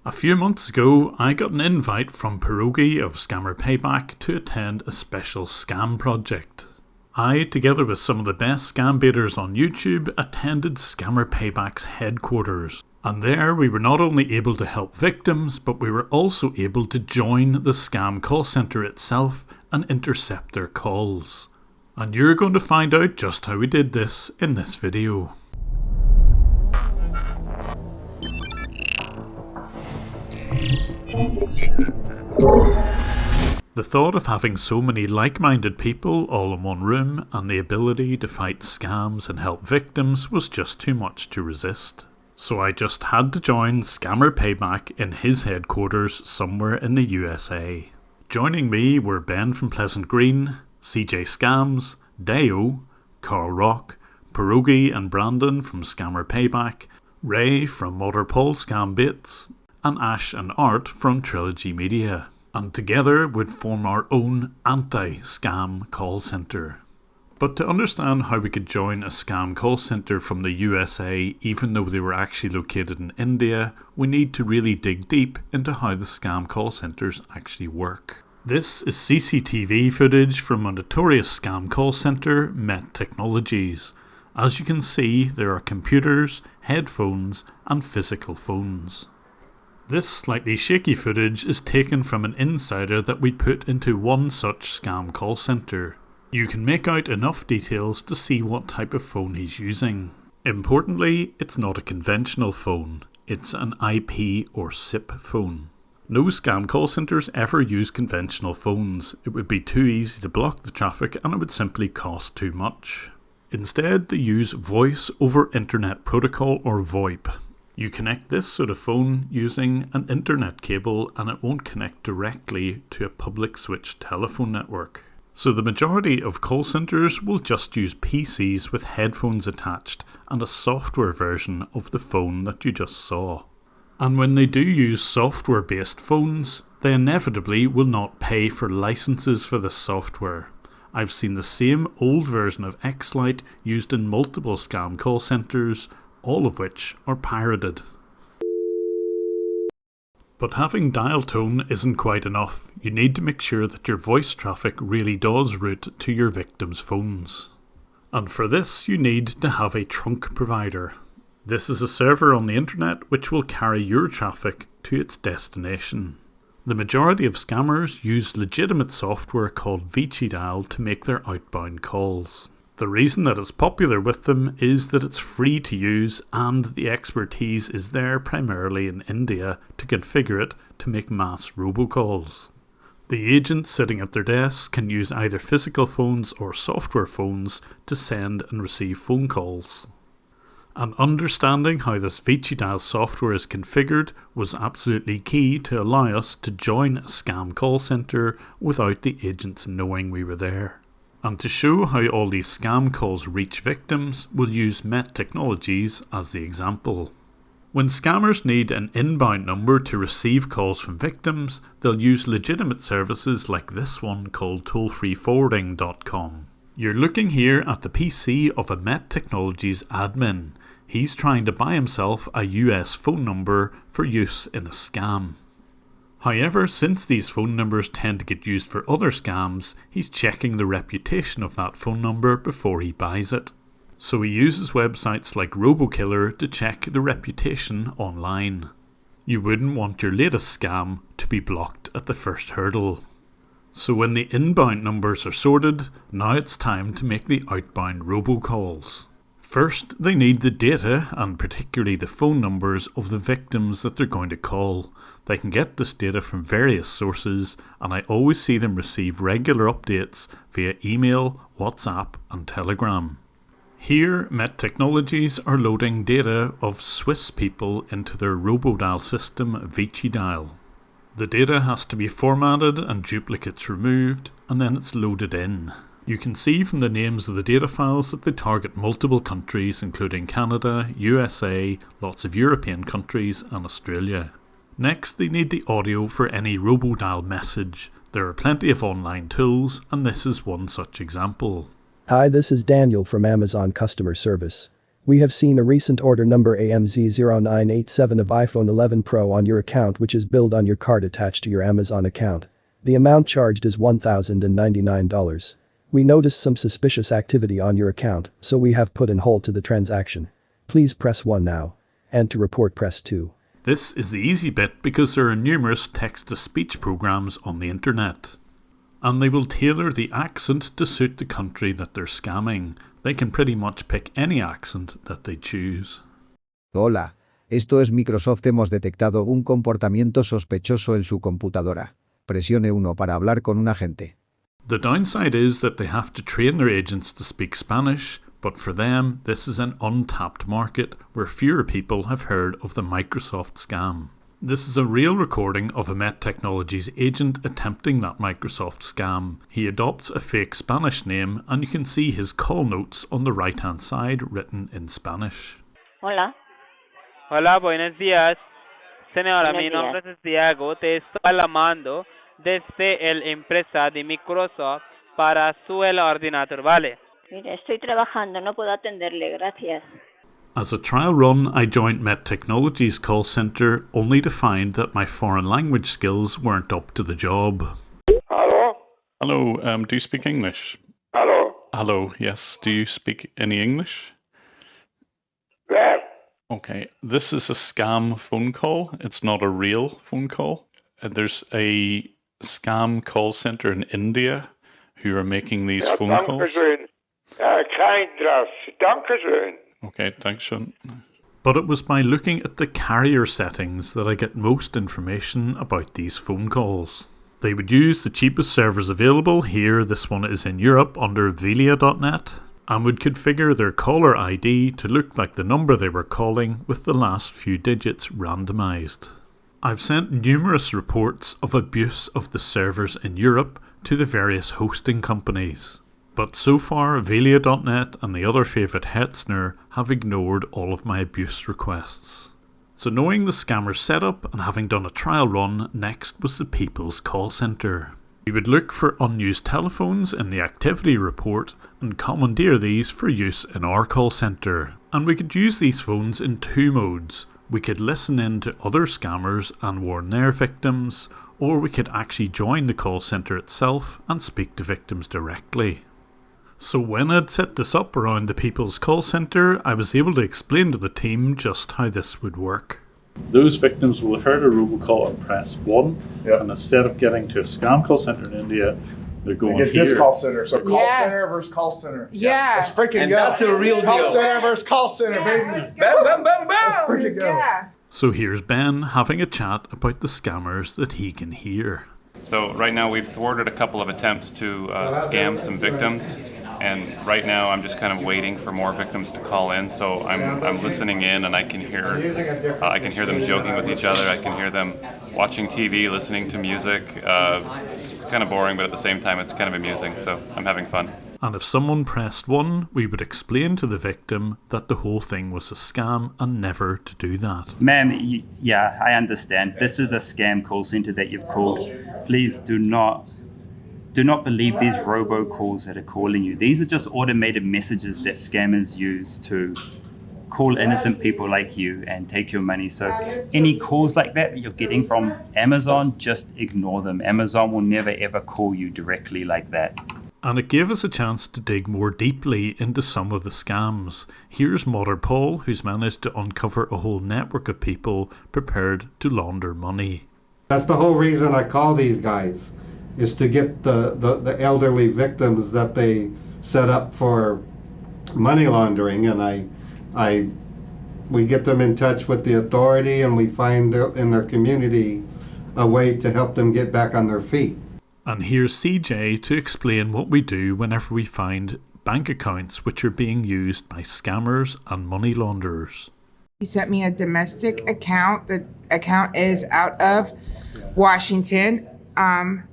A few months ago, I got an invite from Pierogi of Scammer Payback to attend a special scam project. I, together with some of the best scam baiters on YouTube, attended Scammer Payback's headquarters. And there we were not only able to help victims, but we were also able to join the scam call centre itself and intercept their calls. And you're going to find out just how we did this in this video. The thought of having so many like-minded people all in one room and the ability to fight scams and help victims was just too much to resist. So I just had to join Scammer Payback in his headquarters somewhere in the USA. Joining me were Ben from Pleasant Green, CJ Scams, Deyo, Karl Rock, Pierogi and Brandon from Scammer Payback, Ray from Motherpole Scam Baits, and Ash and Art from Trilogy Media. And together would form our own anti-scam call centre. But to understand how we could join a scam call centre from the USA even though they were actually located in India, we need to really dig deep into how the scam call centres actually work. This is CCTV footage from a notorious scam call centre, Met Technologies. As you can see, there are computers, headphones and physical phones. This slightly shaky footage is taken from an insider that we put into one such scam call centre. You can make out enough details to see what type of phone he's using. Importantly, it's not a conventional phone, it's an IP or SIP phone. No scam call centres ever use conventional phones. It would be too easy to block the traffic and it would simply cost too much. Instead, they use Voice over Internet Protocol or VoIP. You connect this sort of phone using an internet cable and it won't connect directly to a public switched telephone network. So the majority of call centres will just use PCs with headphones attached and a software version of the phone that you just saw. And when they do use software based phones, they inevitably will not pay for licenses for the software. I've seen the same old version of X-Lite used in multiple scam call centres, all of which are pirated. But having dial tone isn't quite enough. You need to make sure that your voice traffic really does route to your victims' phones. And for this you need to have a trunk provider. This is a server on the internet which will carry your traffic to its destination. The majority of scammers use legitimate software called ViCiDial to make their outbound calls. The reason that it's popular with them is that it's free to use and the expertise is there primarily in India to configure it to make mass robocalls. The agents sitting at their desks can use either physical phones or software phones to send and receive phone calls. And understanding how this ViCiDial software is configured was absolutely key to allow us to join a scam call centre without the agents knowing we were there. And to show how all these scam calls reach victims, we'll use Met Technologies as the example. When scammers need an inbound number to receive calls from victims, they'll use legitimate services like this one called tollfreeforwarding.com. You're looking here at the PC of a Met Technologies admin. He's trying to buy himself a US phone number for use in a scam. However, since these phone numbers tend to get used for other scams, he's checking the reputation of that phone number before he buys it. So he uses websites like RoboKiller to check the reputation online. You wouldn't want your latest scam to be blocked at the first hurdle. So when the inbound numbers are sorted, now it's time to make the outbound robocalls. First, they need the data and particularly the phone numbers of the victims that they're going to call. They can get this data from various sources and I always see them receive regular updates via email, WhatsApp and Telegram. Here, Met Technologies are loading data of Swiss people into their RoboDial system ViCiDial. The data has to be formatted and duplicates removed and then it's loaded in. You can see from the names of the data files that they target multiple countries including Canada, USA, lots of European countries and Australia. Next, they need the audio for any RoboDial message. There are plenty of online tools and this is one such example. Hi, this is Daniel from Amazon Customer Service. We have seen a recent order number AMZ0987 of iPhone 11 Pro on your account, which is billed on your card attached to your Amazon account. The amount charged is $1,099. We noticed some suspicious activity on your account, so we have put in hold to the transaction. Please press 1 now. And to report, press 2. This is the easy bit because there are numerous text-to-speech programs on the internet. And they will tailor the accent to suit the country that they're scamming. They can pretty much pick any accent that they choose. Hola, esto es Microsoft. Hemos detectado un comportamiento sospechoso en su computadora. Presione 1 para hablar con un agente. The downside is that they have to train their agents to speak Spanish, but for them, this is an untapped market where fewer people have heard of the Microsoft scam. This is a real recording of a Met Technologies agent attempting that Microsoft scam. He adopts a fake Spanish name and you can see his call notes on the right hand side written in Spanish. Hola. Hola, buenos días. Señora, Buenos mi días. nombre es Diego. Te estoy llamando desde la empresa de Microsoft para su ordenador, ¿vale? Mire, estoy trabajando, no puedo atenderle, gracias. As a trial run, I joined Met Technologies call centre only to find that my foreign language skills weren't up to the job. Hello? Hello, do you speak English? Hello? Hello, yes, do you speak any English? Where? Okay, this is a scam phone call. It's not a real phone call. There's a scam call centre in India who are making these Ja, phone calls. dankeschön. Ja, kein Drass. Dankeschön. Okay, thanks, Sean. But it was by looking at the carrier settings that I get most information about these phone calls. They would use the cheapest servers available. Here, this one is in Europe under Velia.net, and would configure their caller ID to look like the number they were calling with the last few digits randomised. I've sent numerous reports of abuse of the servers in Europe to the various hosting companies. But so far, Velia.net and the other favourite Hetzner have ignored all of my abuse requests. So knowing the scammer setup and having done a trial run, next was the People's Call Centre. We would look for unused telephones in the activity report and commandeer these for use in our call centre. And we could use these phones in two modes. We could listen in to other scammers and warn their victims, or we could actually join the call centre itself and speak to victims directly. So when I'd set this up around the People's Call Centre, I was able to explain to the team just how this would work. Those victims will have heard a robocall and press 1, and instead of getting to a scam call centre in India, they're going Get here. this call center. So call Yeah. center versus call center. Yeah. Let's freaking And go. that's a real Call deal. center versus call center, baby. Let's go. Bam, bam, bam, bam! Let's freaking go. Yeah. So here's Ben having a chat about the scammers that he can hear. So right now we've thwarted a couple of attempts to scam some victims, and right now I'm just kind of waiting for more victims to call in. So I'm listening in, and I can hear them joking with each other. I can hear them watching TV, listening to music. It's kind of boring, but at the same time it's kind of amusing. So I'm having fun. And if someone pressed 1, we would explain to the victim that the whole thing was a scam and never to do that. Ma'am, yeah, I understand. This is a scam call center that you've called. Please do not believe these robocalls that are calling you. These are just automated messages that scammers use to call innocent people like you and take your money. So any calls like that you're getting from Amazon, just ignore them. Amazon will never ever call you directly like that. And it gave us a chance to dig more deeply into some of the scams. Here's Modder Paul, who's managed to uncover a whole network of people prepared to launder money. That's the whole reason I call these guys, is to get the elderly victims that they set up for money laundering, and we get them in touch with the authority, and we find in their community a way to help them get back on their feet. And here's CJ to explain what we do whenever we find bank accounts which are being used by scammers and money launderers. He sent me a domestic account. The account is out of Washington,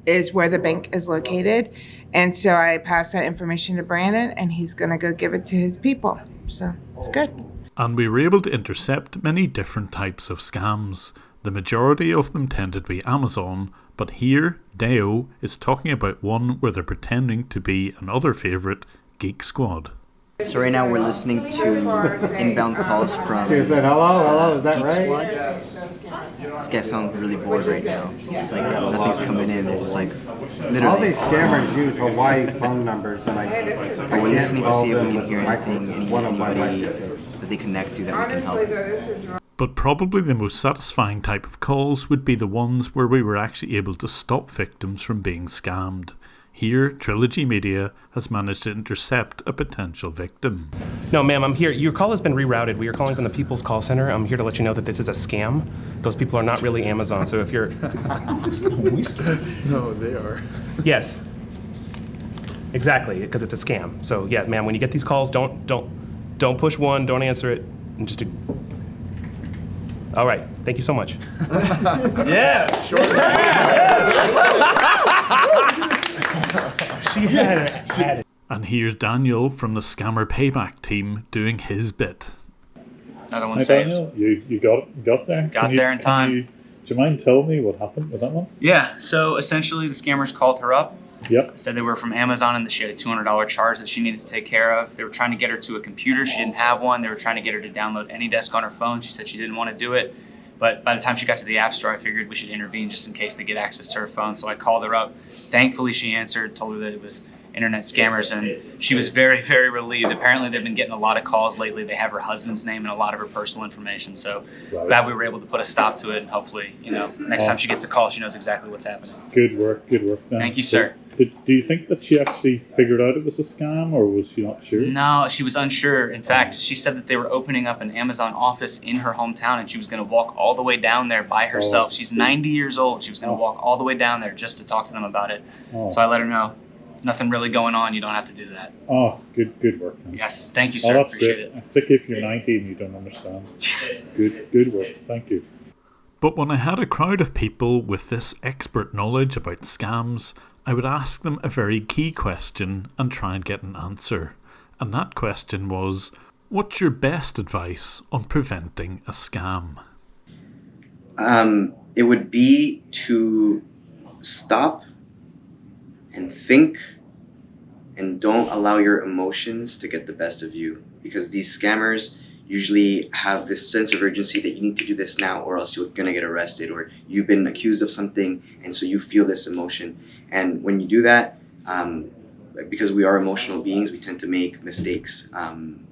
is where the bank is located. And so I passed that information to Brandon, and he's going to go give it to his people. So it's good. And we were able to intercept many different types of scams. The majority of them tended to be Amazon, but here, Deyo is talking about one where they're pretending to be another favourite, Geek Squad. So right now we're listening to inbound calls from She said, hello, is that Geek right? Squad. This guy sounds really bored right now. It's like nothing's coming in. They're just like literally. All these scammers use Hawaii phone numbers, and But we're listening to see if we can hear anything, anybody that they connect to that we can help. But probably the most satisfying type of calls would be the ones where we were actually able to stop victims from being scammed. Here, Trilogy Media has managed to intercept a potential victim. No, ma'am, I'm here. Your call has been rerouted. We are calling from the People's Call Center. I'm here to let you know that this is a scam. Those people are not really Amazon, so if you're... No, they are. Yes. Exactly, because it's a scam. So, yeah, ma'am, when you get these calls, don't push one, don't answer it, and just... All right, thank you so much. Yes! Sure. She had it. And here's Daniel from the Scammer Payback team doing his bit. Another one Hi, saved. Daniel, you got there? Got there in time. Do you mind telling me what happened with that one? Yeah, so essentially the scammers called her up. Yep. Said they were from Amazon and that she had a $200 charge that she needed to take care of. They were trying to get her to a computer. She didn't have one. They were trying to get her to download AnyDesk on her phone. She said she didn't want to do it. But by the time she got to the App Store, I figured we should intervene just in case they get access to her phone. So I called her up. Thankfully, she answered, told her that it was internet scammers, and she was very, very relieved. Apparently, they've been getting a lot of calls lately. They have her husband's name and a lot of her personal information. So glad we were able to put a stop to it, and hopefully, next time she gets a call, she knows exactly what's happening. Good work. Dan. Thank you, sir. Do you think that she actually figured out it was a scam, or was she not sure? No, she was unsure. In fact, she said that they were opening up an Amazon office in her hometown, and she was going to walk all the way down there by herself. She's 90 years old. She was going to walk all the way down there just to talk to them about it. So I let her know, nothing really going on. You don't have to do that. Oh, good work. Man. Yes, thank you, sir. That's Appreciate great. it. Particularly if you're 90 and you don't understand. Good work. Thank you. But when I had a crowd of people with this expert knowledge about scams, I would ask them a very key question and try and get an answer. And that question was, what's your best advice on preventing a scam? It would be to stop and think and don't allow your emotions to get the best of you, because these scammers usually have this sense of urgency that you need to do this now or else you're going to get arrested, or you've been accused of something and so you feel this emotion. And when you do that, because we are emotional beings, we tend to make mistakes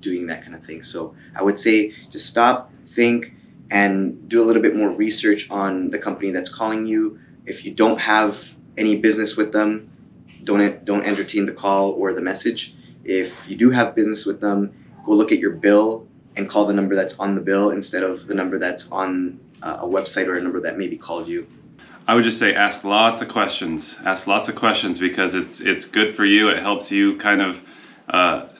doing that kind of thing. So I would say just stop, think, and do a little bit more research on the company that's calling you. If you don't have any business with them, don't entertain the call or the message. If you do have business with them, go look at your bill and call the number that's on the bill instead of the number that's on a website or a number that maybe called you. I would just say ask lots of questions. Ask lots of questions because it's good for you. It helps you kind of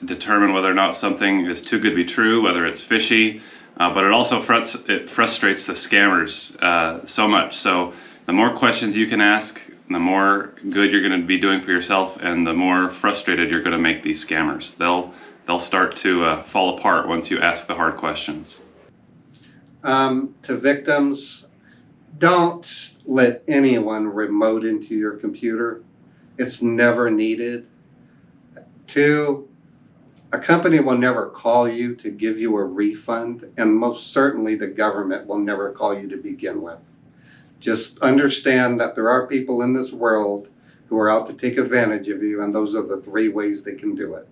determine whether or not something is too good to be true, whether it's fishy, but it also frustrates the scammers so much. So the more questions you can ask, the more good you're going to be doing for yourself, and the more frustrated you're going to make these scammers. They'll start to fall apart once you ask the hard questions. To victims, don't let anyone remote into your computer. It's never needed. 2, a company will never call you to give you a refund, and most certainly the government will never call you to begin with. Just understand that there are people in this world who are out to take advantage of you, and those are the 3 ways they can do it.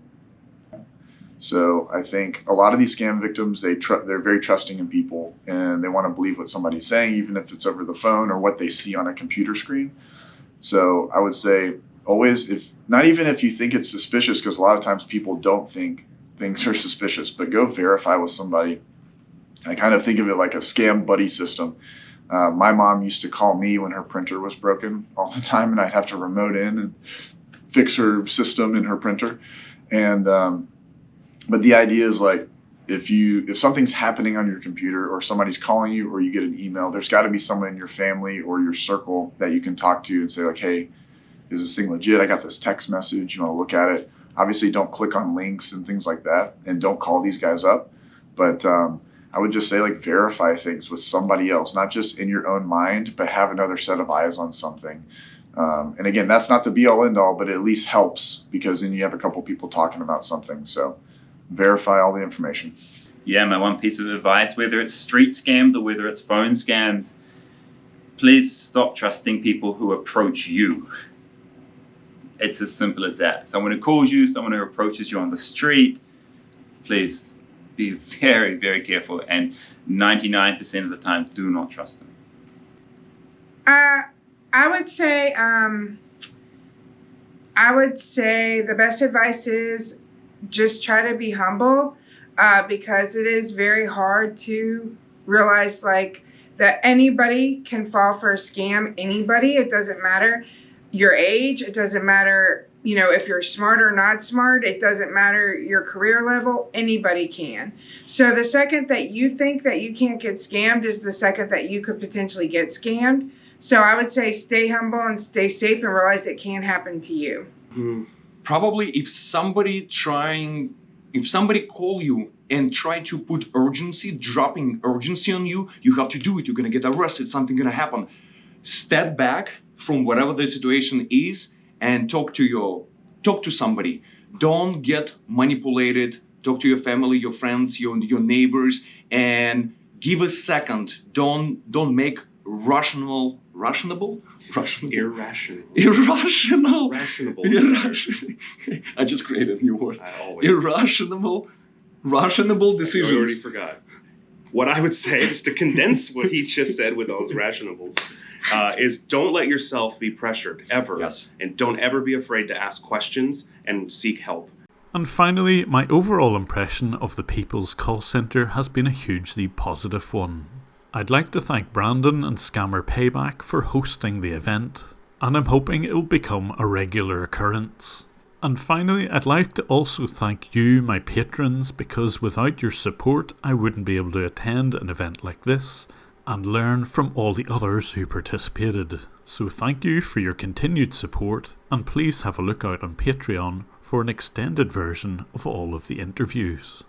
So I think a lot of these scam victims, they're very trusting in people, and they want to believe what somebody's saying, even if it's over the phone or what they see on a computer screen. So I would say always, not even if you think it's suspicious, because a lot of times people don't think things are suspicious, but go verify with somebody. I kind of think of it like a scam buddy system. My mom used to call me when her printer was broken all the time, and I'd have to remote in and fix her system in her printer. And but the idea is, like, if something's happening on your computer or somebody's calling you or you get an email, there's got to be someone in your family or your circle that you can talk to and say, like, hey, is this thing legit? I got this text message. You want to look at it? Obviously, don't click on links and things like that, and don't call these guys up. But I would just say, like, verify things with somebody else, not just in your own mind, but have another set of eyes on something. And again, that's not the be all end all, but it at least helps, because then you have a couple people talking about something. So verify all the information. Yeah, my one piece of advice, whether it's street scams or whether it's phone scams, please stop trusting people who approach you. It's as simple as that. Someone who calls you, someone who approaches you on the street, please be very, very careful. And 99% of the time, do not trust them. I would say the best advice is just try to be humble, because it is very hard to realize like that anybody can fall for a scam. Anybody, it doesn't matter your age, it doesn't matter, you know, if you're smart or not smart, it doesn't matter your career level, anybody can. So the second that you think that you can't get scammed is the second that you could potentially get scammed. So I would say stay humble and stay safe and realize it can happen to you. Probably if somebody call you and try to put urgency, dropping urgency on you, you have to do it, you're gonna get arrested, something gonna happen. Step back from whatever the situation is and talk to somebody. Don't get manipulated. Talk to your family, your friends, your neighbors, and give a second. Don't make irrational. I just created a new word. Irrational decisions. I already forgot. What I would say, just to condense what he just said with those rationables, is don't let yourself be pressured, ever. Yes. And don't ever be afraid to ask questions and seek help. And finally, my overall impression of the People's Call Centre has been a hugely positive one. I'd like to thank Brandon and Scammer Payback for hosting the event, and I'm hoping it will become a regular occurrence. And finally, I'd like to also thank you, my patrons, because without your support I wouldn't be able to attend an event like this and learn from all the others who participated. So thank you for your continued support, and please have a look out on Patreon for an extended version of all of the interviews.